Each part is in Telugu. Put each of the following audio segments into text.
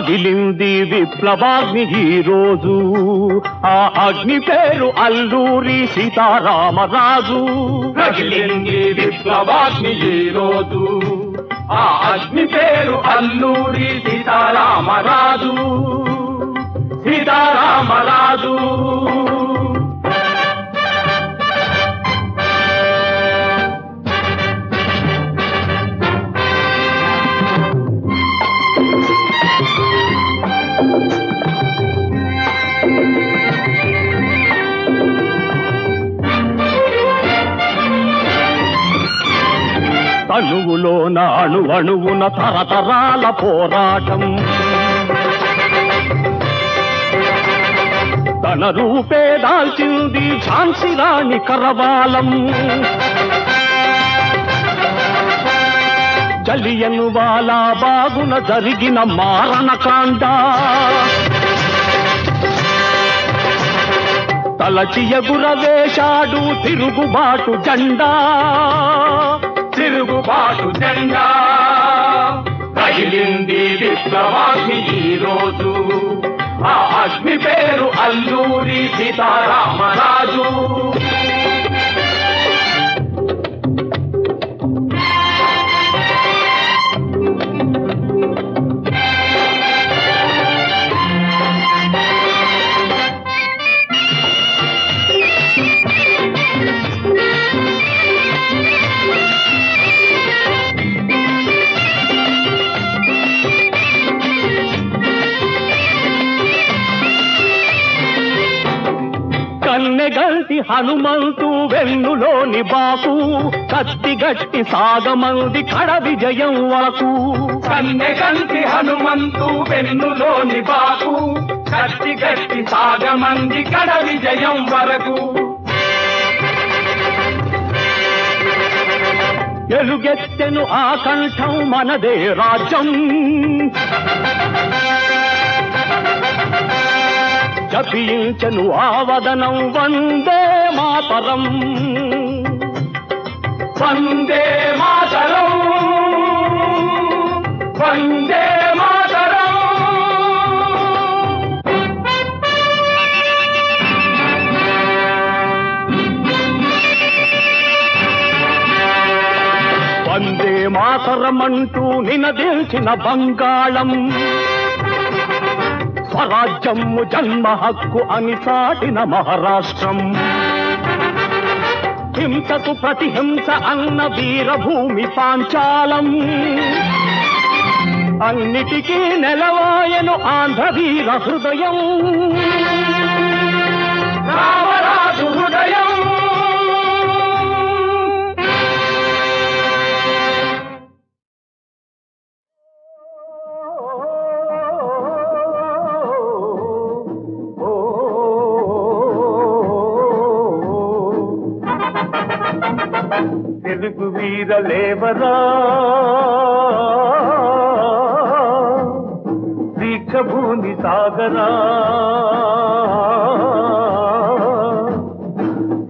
రగిలింది విప్లవాగ్ని ఈ రోజు ఆ అగ్ని పేరు అల్లూరి సీతారామరాజు రగిలింది విప్లవాగ్ని ఈ రోజు ఆ అగ్ని పేరు అల్లూరి సీతారామరాజు సీతారామరాజు అణువులోన అణువణువున తరతరాల పోరాటం తన రూపే దాల్చింది ఝాన్సీ రాణి కరవాలం జలియన్ వాలా బాగున జరిగిన మారణకాండ తలచి ఎగురవేశాడు తిరుగుబాటు జెండా తిరుగుబాటు జెండా రగిలింది విప్లవాగ్ని ఈ రోజు ఆ అగ్ని పేరు అల్లూరి సీతారామరాజు కన్నెగల్టి హనుమంతు వెన్నులోని బాకు కత్తిగట్టి సాగమంది కడ విజయం వరకు కన్నెగల్టి హనుమంతు వెన్నులోని బాకు కత్తిగట్టి సాగమంది కడ విజయం వరకు ఎలుగెత్తెను ఆ కంఠం మనదే రాజ్యం జపించను ఆవదనం వందే మాతరం వందే మాతరం వందే మాతరం వందే మాతరమంటూ నినదిల్చిన బంగాళం స్వరాజ్యము జన్మ హక్కు అని చాటిన మహారాష్ట్రం హింసకు ప్రతిహింస అన్న వీరభూమి పాంచాలం అన్నిటికీ నెలవాయను ఆంధ్ర వీర హృదయం రామరాజు హృదయం తెలుగు వీరలేవరా దీక్షభూమి సాగరా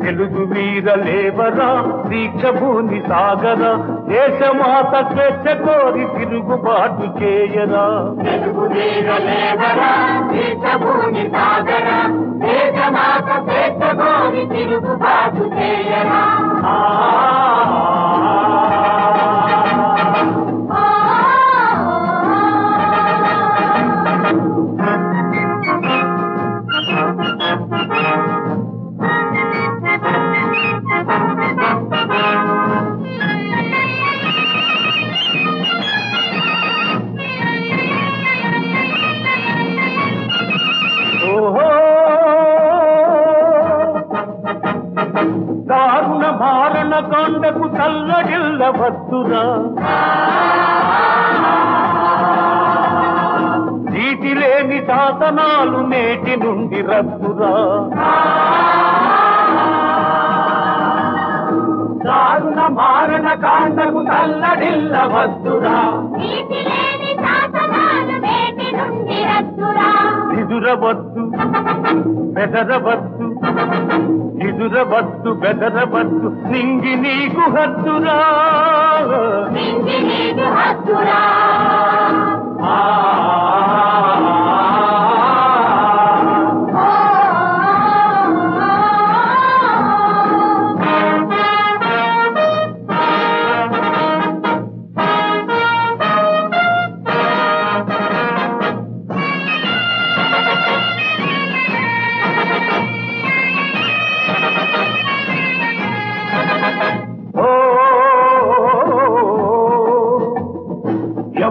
తెలుగు వీరలేవరా దీక్షభూమి సాగరా దేశమాత స్వేచ్ఛ కోరి తిరుగుబాటు చేయరా తెలుగు వీరలేవరా దీక్షభూమి సాగరా దేశమాత స్వేచ్ఛ కోరి తిరుగుబాటు చేయరా దారుణ మారణ కాండకు చల్లగిల్లవద్దురా నీటి లేని శాసనాలు నేటి నుండి రద్దురా దారుణ మారణ కాండకు చల్లడిల్లవద్దురా ఎదురవద్దు బెదరవద్దు ఎదురవద్దు బెదరవద్దు నింగి నీకు హద్దురా నింగి నీకు హద్దురా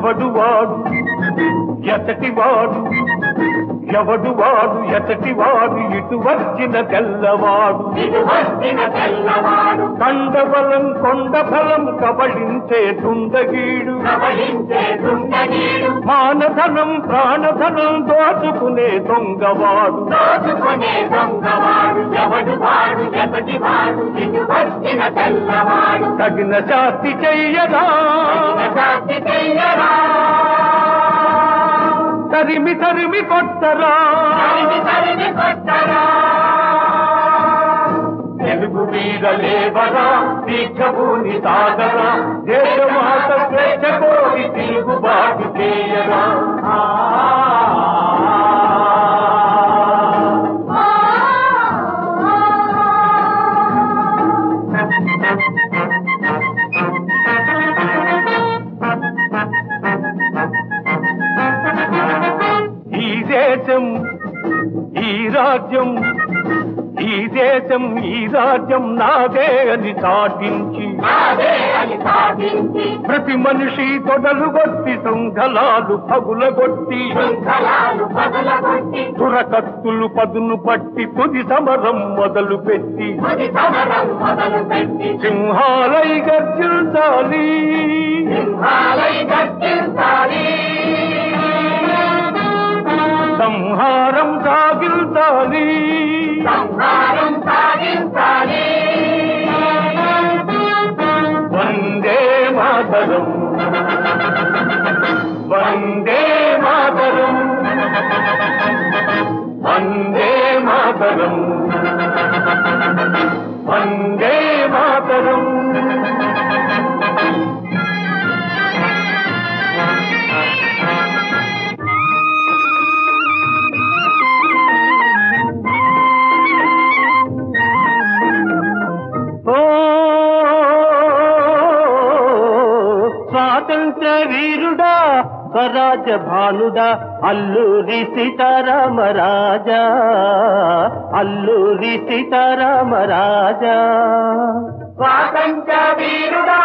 ఎవడు వాడు ఎతటివాడు ఎవడు వాడు ఎతటివాడు ఇటు వచ్చిన తెల్లవాడు కండబలం కొండబలం కబళించే దుండగీడు మానధనం ప్రాణధనం దోచుకునే దొంగవాడు తగిన శాస్తి చెయ్యరా తరిమి తరిమి కొట్టరా తెలుగు వీర లేవరా దీక్షభూని సాగరా దేశమాత స్వేచ్ఛ కోరి తిరుగుబాటు చేయరా ఈ దేశం ఈ రాజ్యం ఈ దేశం ఈ రాజ్యం నాదే అని చాటించి ప్రతి మనిషి తొడలు కొట్టి శృంఖలాలు పగులగొట్టి దురకత్తులు పదును పట్టి తుది సమరం మొదలు పెట్టి సింహాలై గర్జించాలి సంహారం సాగించాలి వందే మాతరం వందే మాతరం వందే మాతరం వందే మాతరం స్వాతంత్ర వీరుడా స్వరాజ భానుడా అల్లూరి సీతారామరాజా అల్లూరి సీతారామరాజా స్వాతంత్ర వీరుడా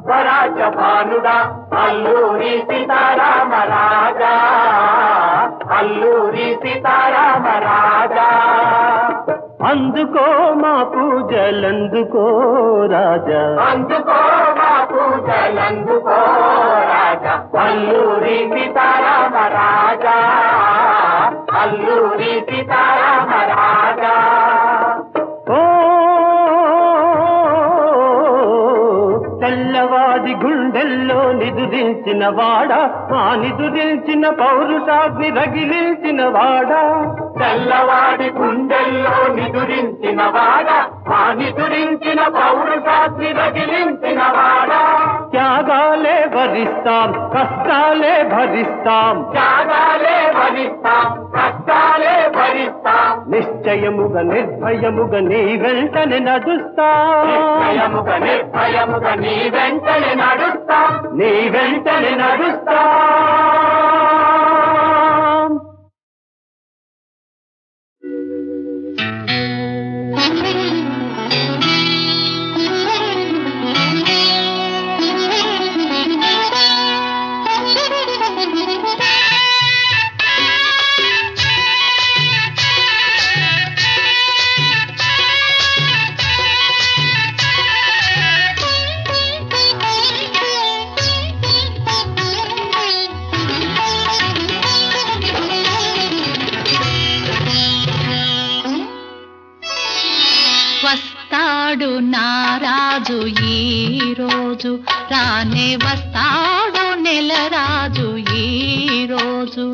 స్వరాజ భానుడా అల్లూరి సీతారామరాజా అల్లూరి సీతారామరాజా అందుకో మా పూజలందుకో రాజా అందుకో మా పూజలందుకో రాజా అల్లూరి సీతారామరాజా అల్లూరి సీతారామరాజా తెల్లవాడి గుండెల్లో నిదురించిన వాడా ఆ నిదురించిన పౌరుషాగ్ని రగిలించిన వాడా తెల్లవాడి గుండెల్లో నిదురించిన వాడా ఆ నిదురించిన పౌరుషాగ్ని రగిలించిన వాడా త్యాగాలే భరిస్తాం కష్టాలే భరిస్తాం త్యాగాలే భరిస్తాం కష్టాలే భరిస్తాం నిశ్చయముగా నిర్భయముగా నీ వెంటనే నడుస్తాం నిశ్చయముగా నిర్భయముగా నీ వెంటనే నడుస్తాం నీ వెంటనే నడుస్తాం వస్తాడు నారాజు ఈ రోజు రానే వస్తాడు నెలరాజు ఈ రోజు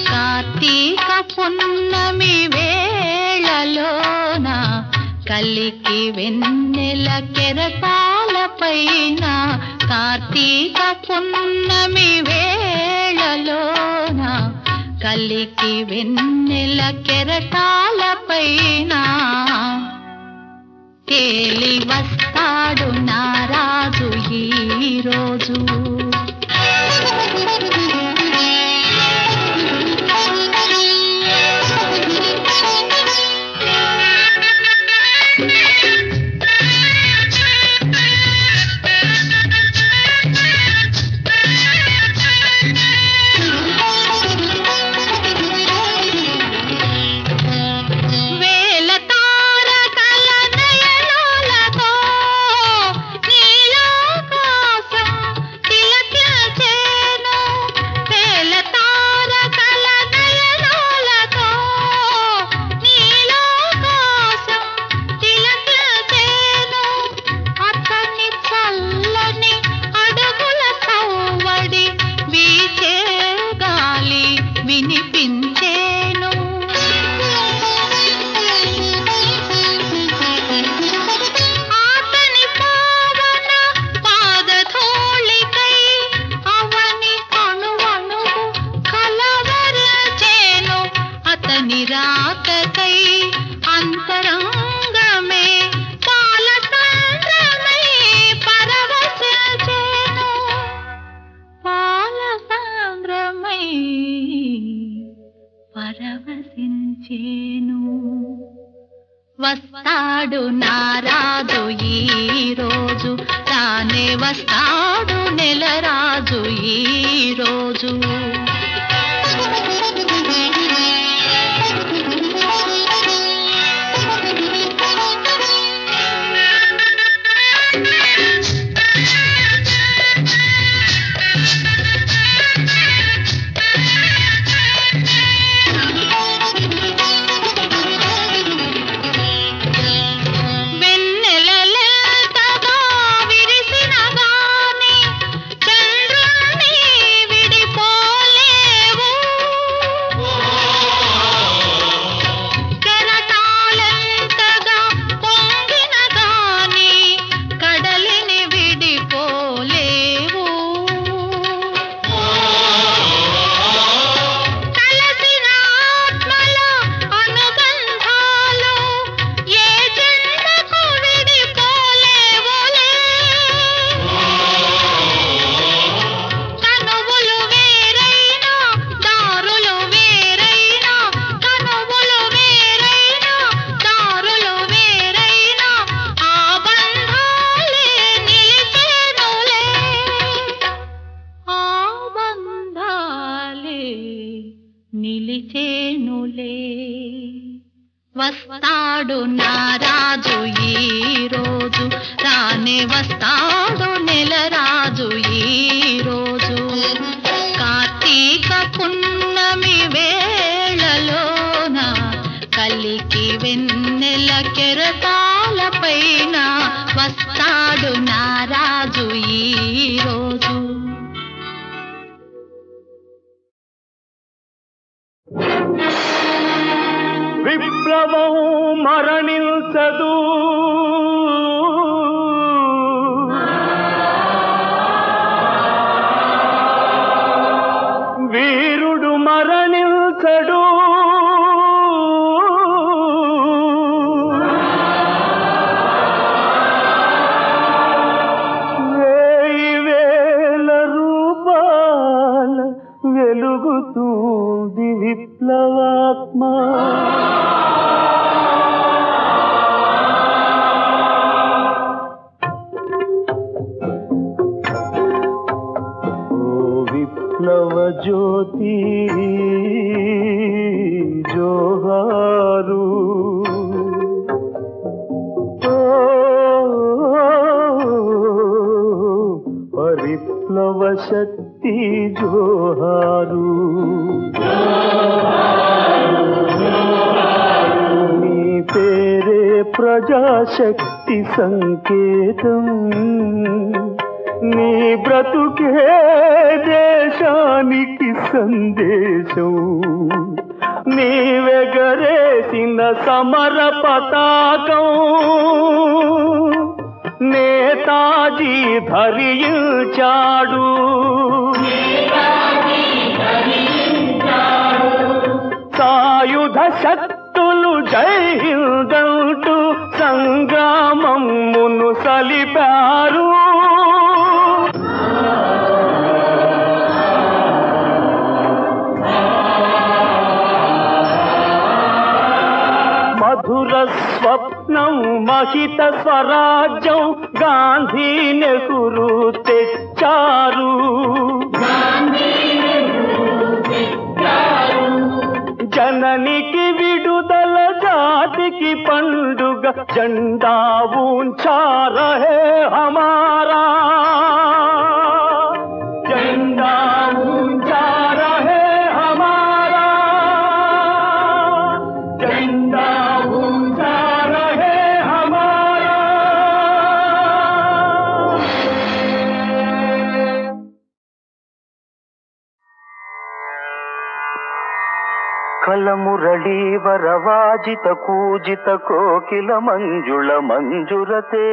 కార్తీక పున్నమి వేళలోన కలికి వెన్నెల కెరటాలపైన కార్తీక పున్నమి వేళలోన కలికి వెన్నెల కెరటాలపైన తేలి వస్తాడు నారాజు ఈ రోజు నిలిచేను. వస్తాడు నారాజు ఈ రోజు, రానే వస్తాడు నెలరాజు ఈ రోజు. వస్తాడు నారాజు ఈ రోజు, రానే వస్తాడు నెలరాజు ఈ రోజు. కార్తీక పున్నమి వేళలోన కలికి వెన్నెల కెరటాల పైన వస్తాడు నారాజు ఈ రోజు. విప్లవం మరణించదు, వీరుడు మరణించడు. వేల రూపాల వెలుగుతుంది విప్లవాత్మ. విప్లవ జ్యోతి జోహారు, పరిప్లవ శక్తి జోహారు. నీ పేరే ప్రజాశక్తి సంకేతం, నీ బ్రతుకే దేశానికి సందేశం. నీవెగరేసిన సమర పతాకం నేతాజీ ధరించాడు. సాయుధ శక్తులు జై హిందంటూ సంగ్రామమును సలిపారు. మధుర స్వప్నం మహిత స్వరాజ్యం గాంధీ నెహ్రూ తెచ్చారు. జననికి విడుదల జాతికి పండుగ జెండా ఊంచా రహే హమారా. జెండా ఊంచా రహే హమారా. జెండా ఊంచా రహే హమారా. కలమురళీ వరవాజిత కూజిత కోకిల మంజుళ మంజురతే.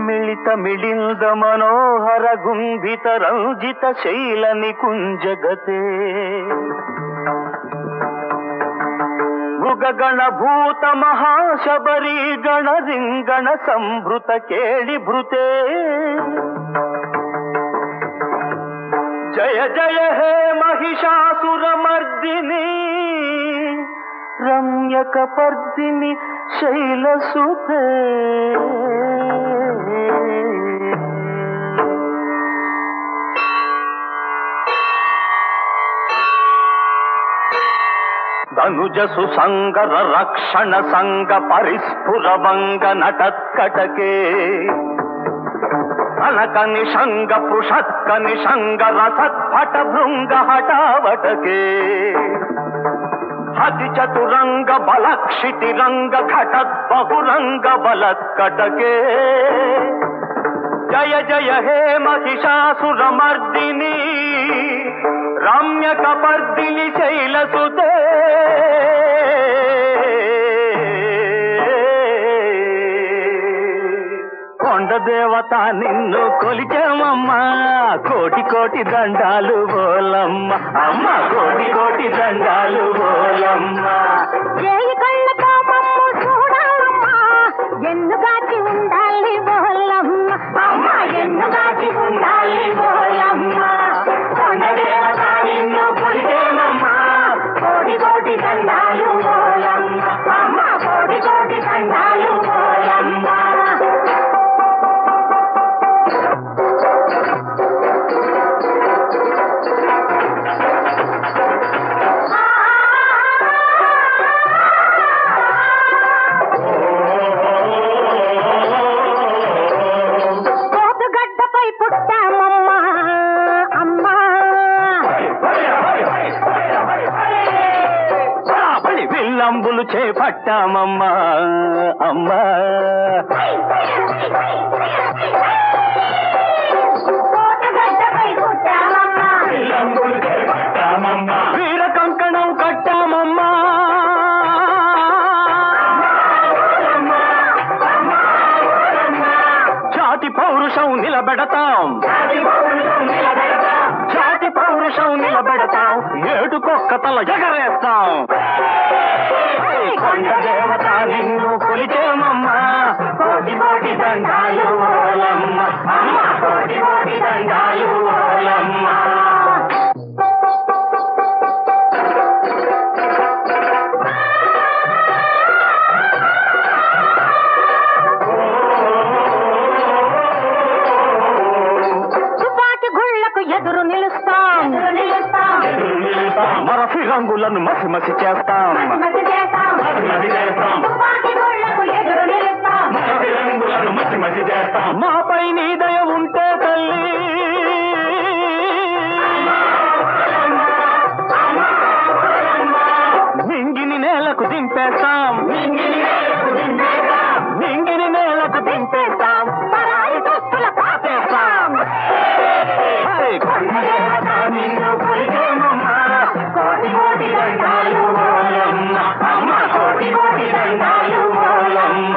మిళిత మిళింద మనోహర గుంభిత రంజిత శైల నికుంజగతే. మృగగణ భూత మహాశబరీ గణ రింగణ సంభృత కేళి భృతే. జయ జయ హే మహిషాసురమర్దిని రమ్యకపర్దిని శైలసుతే ధనుజసు సంగర రక్షణ సంగ పరిస్ఫుర వంగ నటత్కటకే కనక నిషంగ పృషత్క నిషంగ రసత్పట భృంగ హటావటకే హతి చతురంగ బలక్షితి రంగ ఘటత్ బహురంగ బలత్కటకే జయ జయ హే మహిషాసురమర్దిని రమ్యకపర్దిని శైలసుతే కొండదేవత నిన్ను కొలిచామమ్మా కోటి కోటి దండాలు బోలమ్మ అమ్మ కోటి కోటి దండాలు బోలమ్మ చేయి కళ్ళతో మమ్ము చూడాలమ్మా ఎన్నుగాచి ఉండాలి బోలమ్మ అమ్మ ఎన్నుగాచి ఉండాలి బోలమ్మ కొండదేవత నిన్ను కొలిచేమమ్మా కోటి కోటి దండాలు బోలమ్మ అమ్మ కోటి కోటి దండాలు బోలమ్మ విల్లంబులు చేపట్టామమ్మా అమ్మా వీర కంకణం కట్టామమ్మా జాతి పౌరుషం నిలబెడతాం జాతి పౌరుషం నిలబెడతాం ఏడుకొక్క తల ఎగరేస్తాం కొండదేవత నిన్ను కొలిచేమమ్మా కోటి కోటి దండాలు ఓలమ్మ అమ్మ కోటి కోటి దండాలు ఓలమ్మ తుపాకి గుళ్ళకు ఎదురు నిలుస్తాం మరఫి రంగులను మసి మసి చేస్తాం మాపై నీ దయ ఉంటే తల్లి మింగిని నేలకు దింపేస్తాం మింగిని నేలకు దింపేస్తాం పరాయి దుస్తుల పాపేస్తాం కోటి కోటి దండాలు ఓలమ్మ అమ్మ కోటి కోటి దండాలు ఓలమ్మ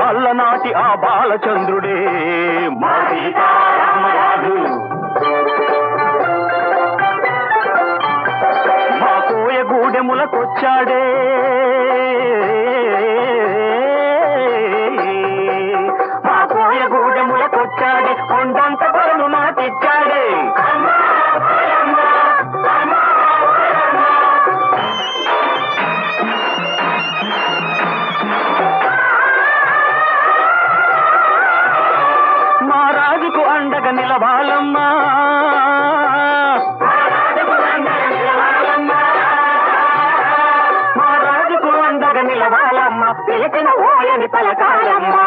అల్లనాటి ఆ బాలచంద్రుడే మా సీతారామరాజు మా కోయ గూడెములకొచ్చాడే మా కోయ గూడెములకొచ్చాడే కొండంత బరులు మాటిచ్చాడే అండగా నిలవాలమ్మా మా రాజుకు అండగా నిలవాలమ్మా పిలిచిన ఓయని పలకాలమ్మా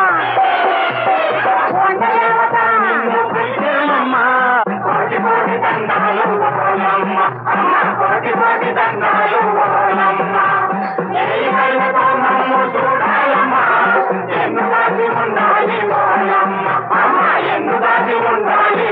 కోటి కోటి దండాలు ఓలమ్మ అమ్మ కోటి కోటి దండాలు ఓలమ్మ చూడాలమ్మా ఎన్ను దాచి ఉండాలి ఓలమ్మ అమ్మ ఎన్ను దాచి ఉండాలి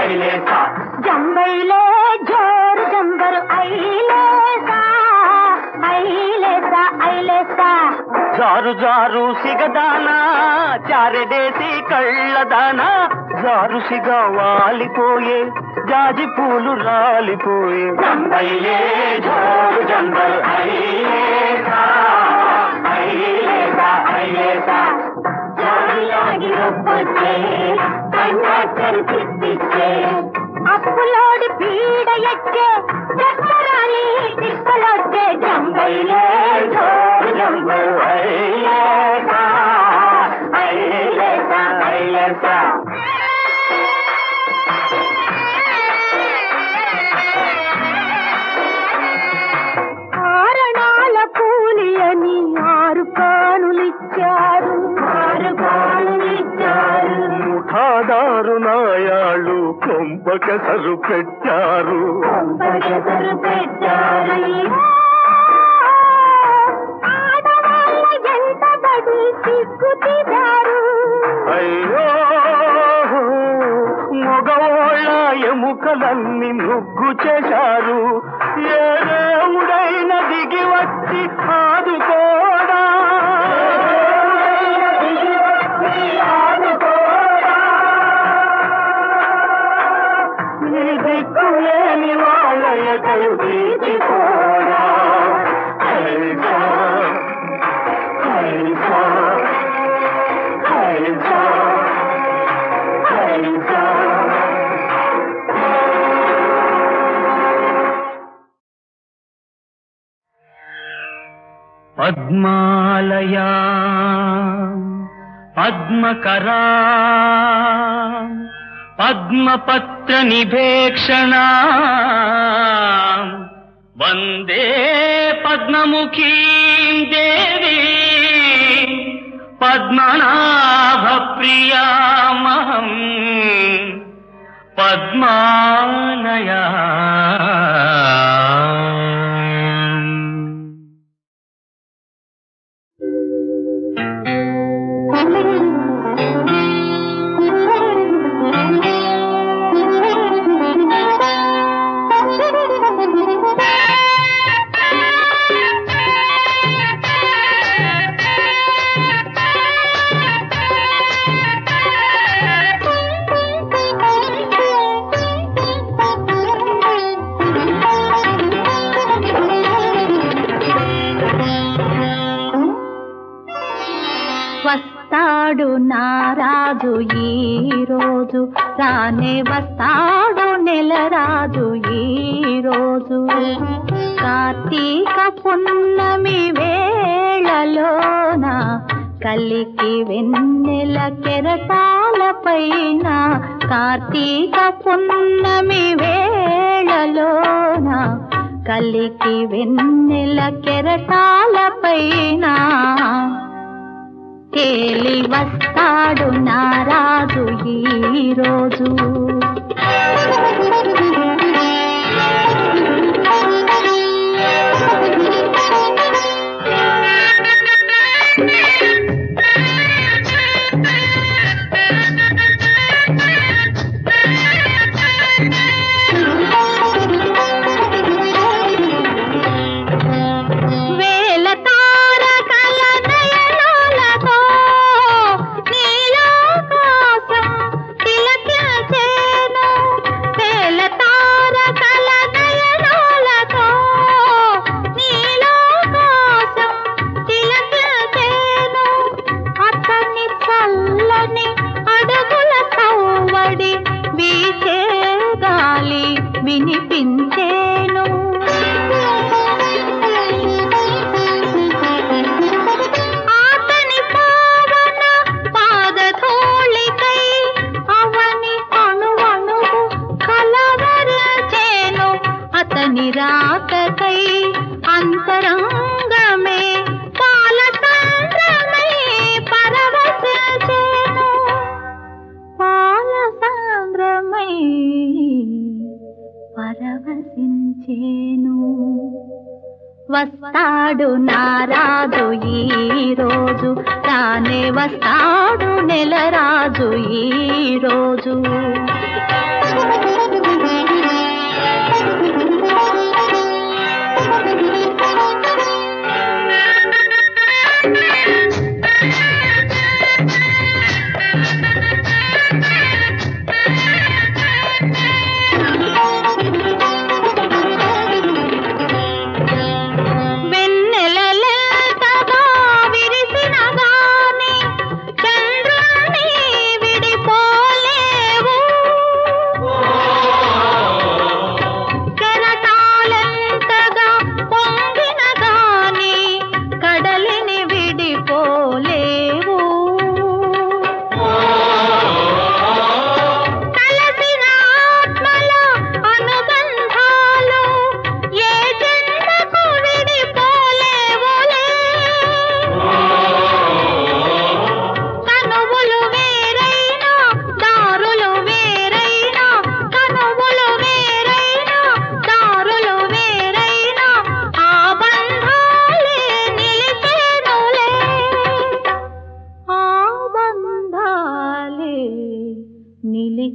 ఐలేసా జంబైలే జోరు జంబరు ఐలేసా ఐలేసా ఐలేసా జారు జారు సిగదానా చారెడేసి కళ్ళదానా జారుసిగా వాలిపోయే జాజి పూలు రాలిపోయే జంబైలే జోరు జంబరు ఐలేసా ఐలేసా ఐలేసా జారిలాగి ఒప్పొచ్చే కండక్టర్ తిప్పిచ్చే అప్పులోడి పీడ ఎక్కే చక్కరాలి తిప్పలొచ్చే జంబైలే జోరు జంబరు ఐలేసా ఐలేసా ఐలేసా ఆరణాల కూలి అని 6 కానులిచ్చారు 6 కానులిచ్చారు ముఠాదారు నాయాళ్ళు కొంపకెసరు పెట్టారు పంపకెసరు పెట్టారు ఆడవాళ్ళ ఎంత బడి సిగ్గుతిదారు అయ్యో మగవాళ్ళ ఎముకలన్నీ ముగ్గు చేశారు ఏ దేవుడైన దిగి వచ్చి ఆదుకోడా ఈ దిక్కులేని వాళ్ళ ఎగలు తీసిపోడా ఐసా ఐసా ఐసా ఐసా పద్మాలయా పద్మకరా పద్మపత్ర నిభేక్షణా వందే పద్మముఖీం దేవీ పద్మనాభ ప్రియామహం పద్మాలయా వస్తాడు నారాజు ఈ రోజు రానే వస్తాడు నెలరాజు ఈ రోజు కార్తీక పున్నమి వేళలోన కలికి వెన్నెల కెరటాలపైన కార్తీక పున్నమి వేళలోన కలికి వెన్నెల కెరటాలపైన తేలి వస్తాడు నారాజు ఈ రోజు వినిపించేను ఆతని పావన పాదధూళికై అవని అణువణువు కలవరచేను అతని రాకకై అంతరంగమే పాలసాంద్రమై పరవశించేను పాలసాంద్రమై పరవశించేను వస్తాడు నారాజు ఈ రోజు రానే వస్తాడు నెలరాజు ఈ రోజు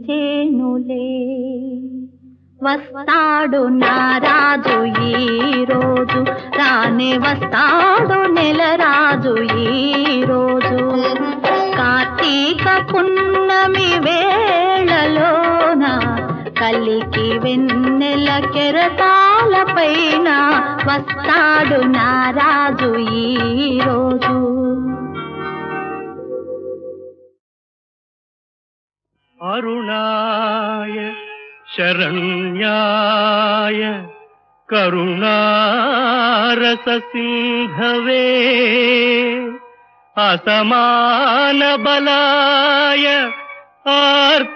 రసించేనులే. వస్తాడు నారాజు ఈ రోజు, రానే వస్తాడు నెలరాజు ఈ రోజు. కార్తీక పున్నమి వేళలోన కలికి వెన్నెల కెరటాల పైన వస్తాడు నారాజు ఈ రోజు. అరుణాయ శరణ్యాయ కరుణారస సింధవే అసమాన బలాయ ఆర్తరక్షకాయ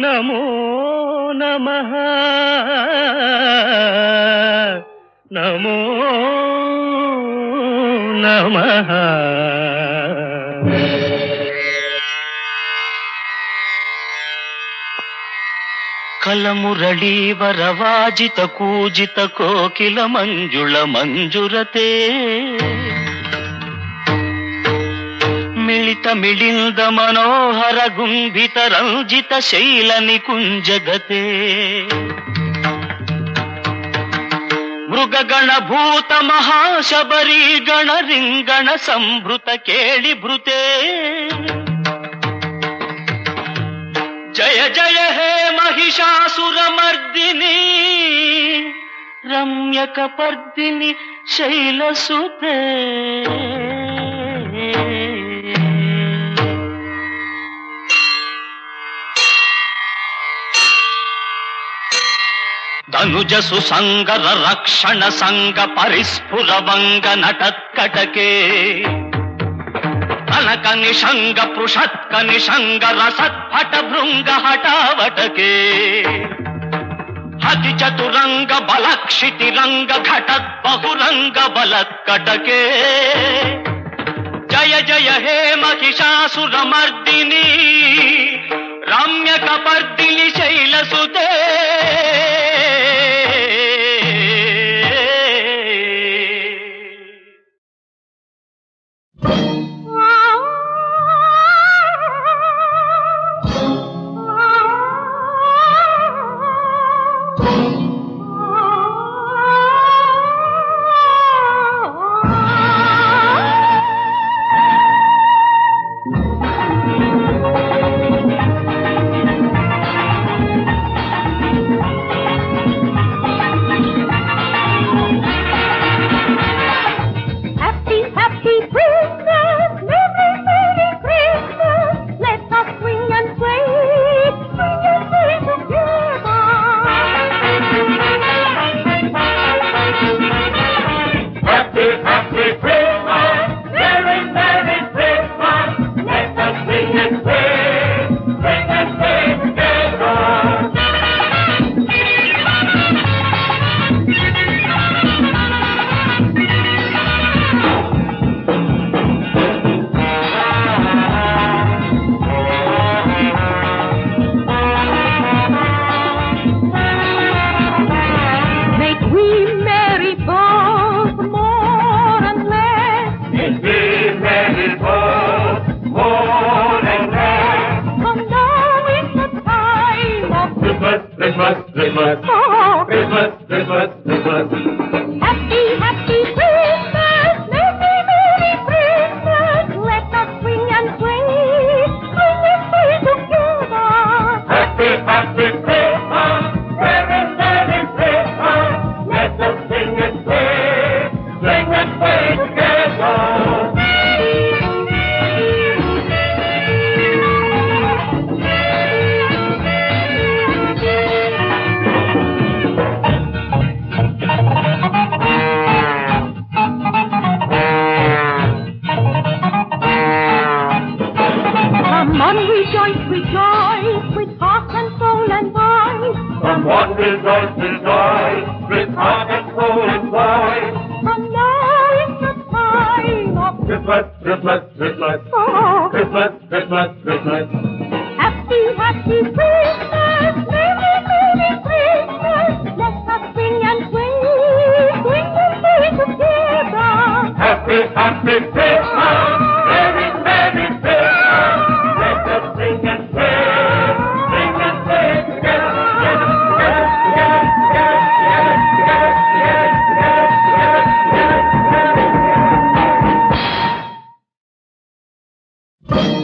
నమో నమః నమో నమః. కలమురళీవరవాజిత కూజిత కోకిల మంజుళ మంజురతే మిళిత మిళింద మనోహర గుంభిత రంజిత శైల నికుంజగతే మృగగణ భూత మహాశబరీ గణ రింగణ సంభృత కేళి భృతే జయ జయ హే మహిషాసురమర్దిని రమ్యకపర్దిని శైలసుతే. ధనుజసు సంగర రక్షణ సంగ పరిస్ఫుర వంగ నటత్కటకే కనక నిషంగ పృషత్క నిషంగ రసత్ఫట భృంగ హటావటకే హతి చతురంగ బలక్షితి రంగ ఘటత్ బహురంగ బలత్కటకే జయ జయ హే Mahishasuramardini రమ్యకపర్దిని శైలసుతే. Happy Christmas, Merry Merry Christmas, let us sing Thank you.